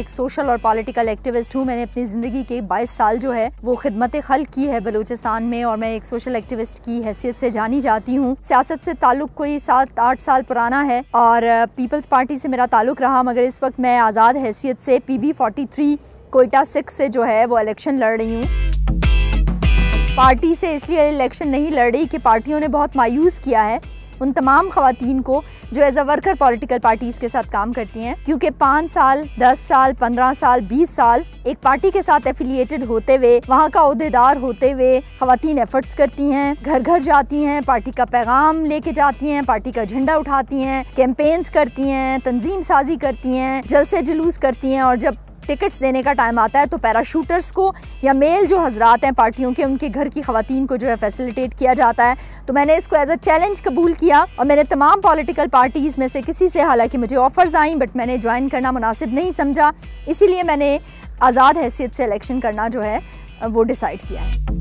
एक सोशल और political activist हूँ। मैंने अपनी ज़िंदगी के 22 साल जो है वो खिदमत खल्क की है बलूचिस्तान में, और मैं एक सोशल एक्टिविस्ट की हैसियत से जानी जाती हूँ। सियासत से ताल्लुक़ कोई 7-8 साल पुराना है और पीपल्स पार्टी से मेरा ताल्लुक़ रहा, मगर इस वक्त मैं आज़ाद हैसियत से PB 43 कोयटा 6 से जो है वो इलेक्शन लड़ रही हूँ। पार्टी से इसलिए इलेक्शन नहीं लड़ रही कि पार्टियों ने बहुत मायूस किया है उन तमाम ख़वातीन को जो as a worker political parties के साथ काम करती हैं, क्योंकि 5 साल, 10 साल, 15 साल, 20 साल एक पार्टी के साथ एफिलिएटेड होते हुए, वहाँ का ओहदेदार होते हुए ख़वातीन एफर्ट्स करती हैं, घर घर जाती हैं, पार्टी का पैगाम लेके जाती हैं, पार्टी का झंडा उठाती हैं, कैंपेन्स करती हैं, तंजीम साजी करती हैं, जलसे जुलूस करती हैं, और जब टिकट्स देने का टाइम आता है तो पैराशूटर्स को या मेल जो हजरात हैं पार्टियों के, उनके घर की ख़वातीन को जो है फैसिलिटेट किया जाता है। तो मैंने इसको एज अ चैलेंज कबूल किया और मैंने तमाम पॉलिटिकल पार्टीज़ में से किसी से, हालांकि मुझे ऑफ़र्स आई, बट मैंने ज्वाइन करना मुनासिब नहीं समझा, इसीलिए मैंने आज़ाद हैसियत से इलेक्शन करना जो है वो डिसाइड किया है।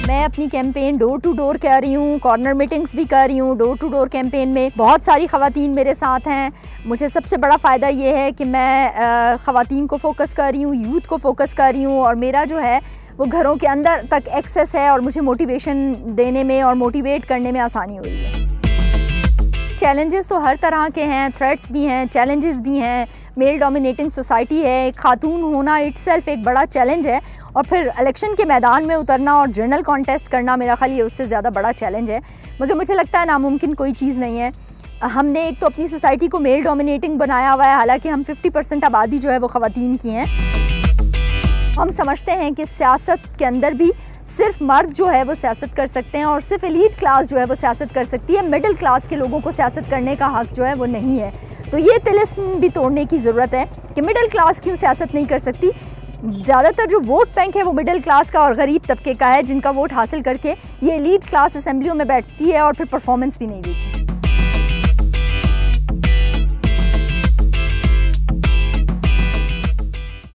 मैं अपनी कैंपेन डोर टू डोर कर रही हूँ, कॉर्नर मीटिंग्स भी कर रही हूँ। डोर टू डोर कैंपेन में बहुत सारी ख़वातीन मेरे साथ हैं। मुझे सबसे बड़ा फ़ायदा ये है कि मैं ख़वातीन को फोकस कर रही हूँ, यूथ को फोकस कर रही हूँ, और मेरा जो है वो घरों के अंदर तक एक्सेस है और मुझे मोटिवेशन देने में और मोटिवेट करने में आसानी हुई है। चैलेंजेस तो हर तरह के हैं, थ्रेट्स भी हैं, चैलेंजेस भी हैं। मेल डोमिनेटिंग सोसाइटी है, एक खातून होना इटसेल्फ एक बड़ा चैलेंज है, और फिर इलेक्शन के मैदान में उतरना और जनरल कॉन्टेस्ट करना मेरा ख्याल ये उससे ज़्यादा बड़ा चैलेंज है। मगर मुझे लगता है नामुमकिन कोई चीज़ नहीं है। हमने एक तो अपनी सोसाइटी को मेल डोमिनेटिंग बनाया हुआ है, हालांकि हम 50% आबादी जो है वो ख़वातीन की हैं। हम समझते हैं कि सियासत के अंदर भी सिर्फ मर्द जो है वो सियासत कर सकते हैं और सिर्फ एलीट क्लास जो है वो सियासत कर सकती है। मिडिल क्लास के लोगों को सियासत करने का हक जो है वो नहीं है। तो ये तिलिस्म भी तोड़ने की ज़रूरत है कि मिडिल क्लास क्यों सियासत नहीं कर सकती। ज़्यादातर जो वोट बैंक है वो मिडिल क्लास का और गरीब तबके का है, जिनका वोट हासिल करके ये एलीट क्लास असेंबलियों में बैठती है और फिर परफॉर्मेंस भी नहीं देती।